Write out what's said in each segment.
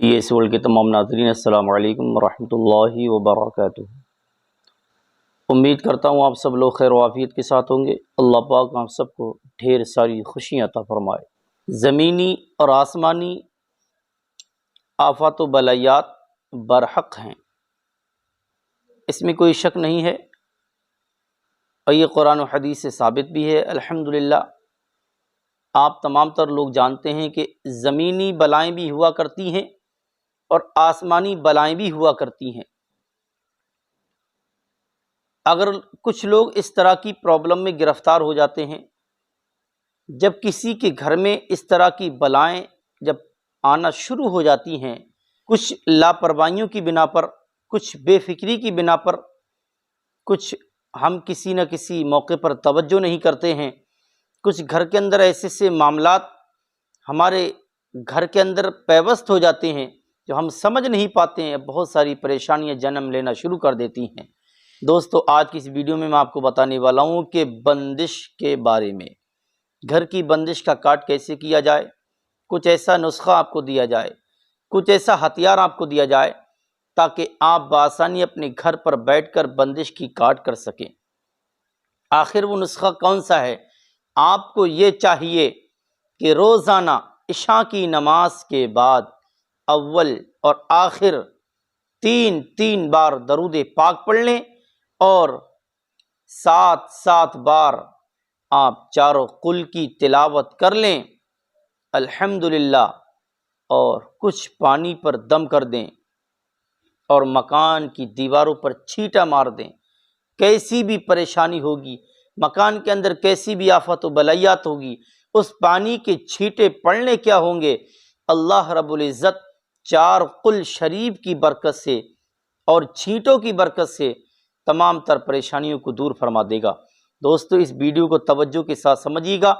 T S world کے تمام ناظرین السلام علیکم ورحمۃ اللہ وبرکاتہ۔ امید کرتا ہوں آپ سب لوگ خیر و عافیت کے ساتھ ہوں گے۔ اللہ پاک آپ سب کو ڈھیر ساری خوشیاں عطا فرمائے۔ زمینی اور آسمانی آفات و بلیات برحق ہیں، اس میں کوئی شک نہیں ہے، اور یہ قرآن و حدیث سے ثابت بھی ہے۔ الحمدللہ آپ تمام تر لوگ جانتے ہیں کہ زمینی بلائیں بھی ہوا کرتی ہیں اور آسمانی بلائیں بھی ہوا کرتی ہیں۔ اگر کچھ لوگ اس طرح کی پرابلم میں گرفتار ہو جاتے ہیں، جب کسی کے گھر میں اس طرح کی بلائیں جب آنا شروع ہو جاتی ہیں، کچھ لاپرواہیوں کی بنا پر، کچھ بے فکری کی بنا پر، کچھ ہم کسی نہ کسی موقع پر توجہ نہیں کرتے ہیں، کچھ گھر کے اندر ایسے معاملات ہمارے گھر کے اندر پیوست ہو جاتے ہیں جو ہم سمجھ نہیں پاتے ہیں، بہت ساری پریشانیاں جنم لینا شروع کر دیتی ہیں۔ دوستو، آج کی اس ویڈیو میں آپ کو بتانے والا ہوں کہ بندش کے بارے میں، گھر کی بندش کا کاٹ کیسے کیا جائے۔ کچھ ایسا نسخہ آپ کو دیا جائے، کچھ ایسا ہتھیار آپ کو دیا جائے تاکہ آپ بآسانی اپنے گھر پر بیٹھ کر بندش کی کاٹ کر سکیں۔ آخر وہ نسخہ کون سا ہے؟ آپ کو یہ چاہیے کہ روزانہ عشاء کی نماز کے بعد اول اور آخر تین بار درود پاک پڑھ لیں، اور 7 بار آپ چاروں قل کی تلاوت کر لیں، الحمدللہ، اور کچھ پانی پر دم کر دیں اور مکان کی دیواروں پر چھینٹا مار دیں۔ کیسی بھی پریشانی ہوگی، مکان کے اندر کیسی بھی آفت و بلیات ہوگی، اس پانی کے چھینٹے پڑنے کیا ہوں گے، اللہ رب العزت 4 قل شریف کی برکت سے اور چھینٹوں کی برکت سے تمام تر پریشانیوں کو دور فرما دے گا۔ دوستو، اس ویڈیو کو توجہ کے ساتھ سمجھیے گا،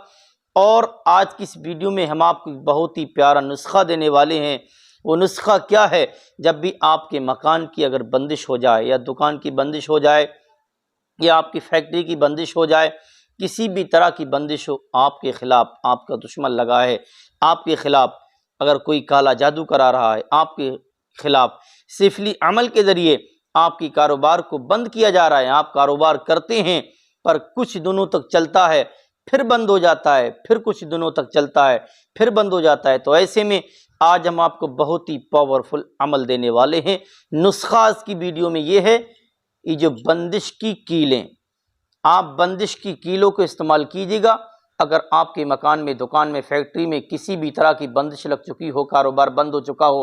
اور آج کی اس ویڈیو میں ہم آپ کو بہت ہی پیارا نسخہ دینے والے ہیں۔ وہ نسخہ کیا ہے؟ جب بھی آپ کے مکان کی اگر بندش ہو جائے، یا دکان کی بندش ہو جائے، یا آپ کی فیکٹری کی بندش ہو جائے، کسی بھی طرح کی بندش ہو، آپ کے خلاف آپ کا دشمن لگا ہے، آپ کے خلاف اگر کوئی کالا جادو کرا رہا ہے، آپ کے خلاف سفلی عمل کے ذریعے آپ کی کاروبار کو بند کیا جا رہا ہے، آپ کاروبار کرتے ہیں پر کچھ دنوں تک چلتا ہے، پھر بند ہو جاتا ہے، پھر کچھ دنوں تک چلتا ہے، پھر بند ہو جاتا ہے، تو ایسے میں آج ہم آپ کو بہت ہی پاورفل عمل دینے والے ہیں۔ نسخہ اس کی ویڈیو میں یہ ہے، یہ جو بندش کی کیلیں، آپ بندش کی کیلوں کو استعمال کیجیے گا۔ اگر آپ کے مکان میں، دکان میں، فیکٹری میں کسی بھی طرح کی بندش لگ چکی ہو، کاروبار بند ہو چکا ہو،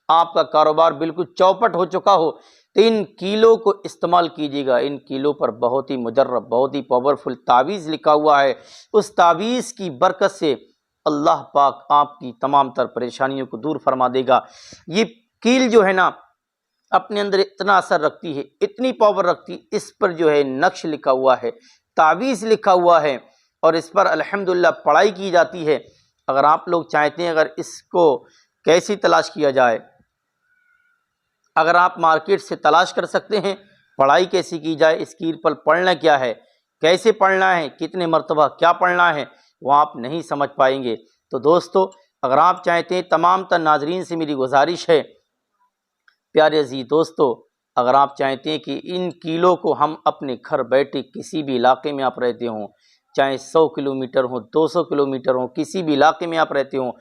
آپ کا کاروبار بالکل چوپٹ ہو چکا ہو، تو ان کیلوں کو استعمال کیجیے گا۔ ان کیلوں پر بہت ہی مجرب، بہت ہی پاورفل تعویذ لکھا ہوا ہے۔ اس تعویذ کی برکت سے اللہ پاک آپ کی تمام تر پریشانیوں کو دور فرما دے گا۔ یہ کیل جو ہے نا، اپنے اندر اتنا اثر رکھتی ہے، اتنی پاور رکھتی ہے، اس پر جو ہے نقش لکھا ہوا ہے، تعویذ لکھا ہوا ہے، اور اس پر الحمدللہ پڑھائی کی جاتی ہے۔ اگر آپ لوگ چاہتے ہیں اگر اس کو کیسے تلاش کیا جائے، اگر آپ مارکیٹ سے تلاش کر سکتے ہیں، پڑھائی کیسے کی جائے، اس کیل پر پڑھنا کیا ہے، کیسے پڑھنا ہے، کتنے مرتبہ کیا پڑھنا ہے، وہ آپ نہیں سمجھ پائیں گے۔ تو دوستو، اگر آپ چاہتے ہیں، تمام تر ناظرین سے میری گزارش ہے، پیارے عزیز دوستو، اگر آپ چاہتے ہیں کہ ان کیلوں کو ہم اپنے گھر بیٹھے کسی بھی علاقے میں آپ رہتے ہوں، چاہے 100 کلومیٹر ہوں، 200 کلومیٹر ہوں، کسی بھی علاقے میں آپ رہتے ہوں،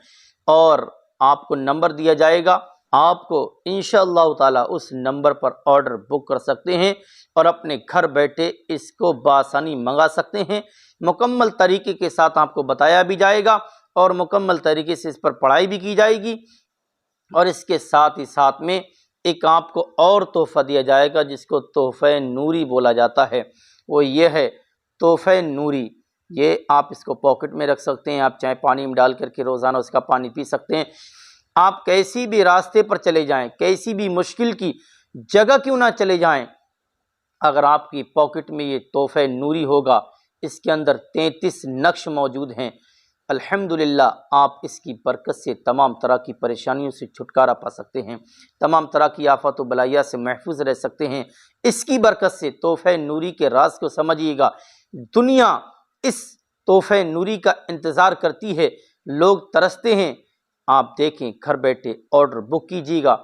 اور آپ کو نمبر دیا جائے گا، آپ کو انشاءاللہ تعالی اس نمبر پر آرڈر بک کر سکتے ہیں، اور اپنے گھر بیٹھے اس کو بآسانی منگا سکتے ہیں۔ مکمل طریقے کے ساتھ آپ کو بتایا بھی جائے گا، اور مکمل طریقے سے اس پر پڑھائی بھی کی جائے گی، اور اس کے ساتھ ہی ساتھ میں ایک آپ کو اور تحفہ دیا جائے گا، جس کو تحفہ نوری بولا جاتا ہے۔ وہ یہ ہے تحفہ نوری، یہ آپ اس کو پاکٹ میں رکھ سکتے ہیں، آپ چاہے پانی میں ڈال کر کے روزانہ اس کا پانی پی سکتے ہیں۔ آپ کیسی بھی راستے پر چلے جائیں، کیسی بھی مشکل کی جگہ کیوں نہ چلے جائیں، اگر آپ کی پاکٹ میں یہ تحفہ نوری ہوگا، اس کے اندر 33 نقش موجود ہیں، الحمدللہ آپ اس کی برکت سے تمام طرح کی پریشانیوں سے چھٹکارا پا سکتے ہیں، تمام طرح کی آفات و بلائیات سے محفوظ رہ سکتے ہیں۔ اس کی برکت سے تحفہ نوری کے راز کو سمجھیے گا۔ دنیا اس تحفہ نوری کا انتظار کرتی ہے، لوگ ترستے ہیں، آپ دیکھیں گھر بیٹھے آرڈر بک کیجیے گا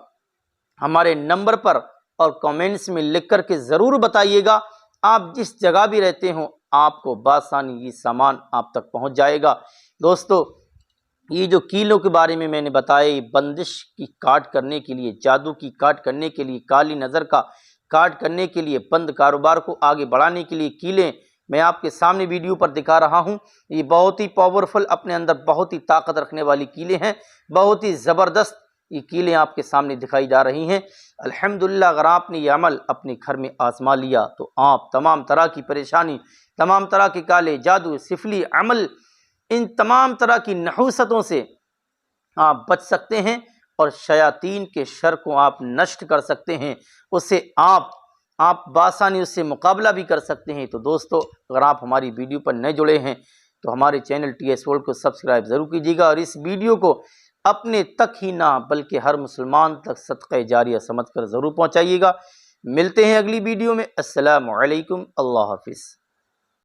ہمارے نمبر پر، اور کامنٹس میں لکھ کر کے ضرور بتائیے گا۔ آپ جس جگہ بھی رہتے ہوں آپ کو بآسانی یہ سامان آپ تک پہنچ جائے گا۔ دوستو یہ جو کیلوں کے بارے میں نے بتایا، یہ بندش کی کاٹ کرنے کے لیے، جادو کی کاٹ کرنے کے لیے، کالی نظر کا کاٹ کرنے کے لیے، بند کاروبار کو آگے بڑھانے کے لیے کیلیں میں آپ کے سامنے ویڈیو پر دکھا رہا ہوں۔ یہ بہت ہی پاورفل، اپنے اندر بہت ہی طاقت رکھنے والی کیلیں ہیں، بہت ہی زبردست یہ کیلیں آپ کے سامنے دکھائی جا رہی ہیں۔ الحمدللہ اگر آپ نے یہ عمل اپنے گھر میں آزما لیا تو آپ تمام طرح کی پریشانی، تمام طرح کے کالے جادو، سفلی عمل، ان تمام طرح کی نحوستوں سے آپ بچ سکتے ہیں، اور شیاطین کے شر کو آپ نشٹ کر سکتے ہیں، اس سے آپ بآسانی اس سے مقابلہ بھی کر سکتے ہیں۔ تو دوستو اگر آپ ہماری ویڈیو پر نئے جڑے ہیں تو ہمارے چینل ٹی ایس ورلڈ کو سبسکرائب ضرور کیجیے گا، اور اس ویڈیو کو اپنے تک ہی نہ بلکہ ہر مسلمان تک صدقہ جاریہ سمجھ کر ضرور پہنچائیے گا۔ ملتے ہیں اگلی ویڈیو میں۔ السلام علیکم، اللہ حافظ۔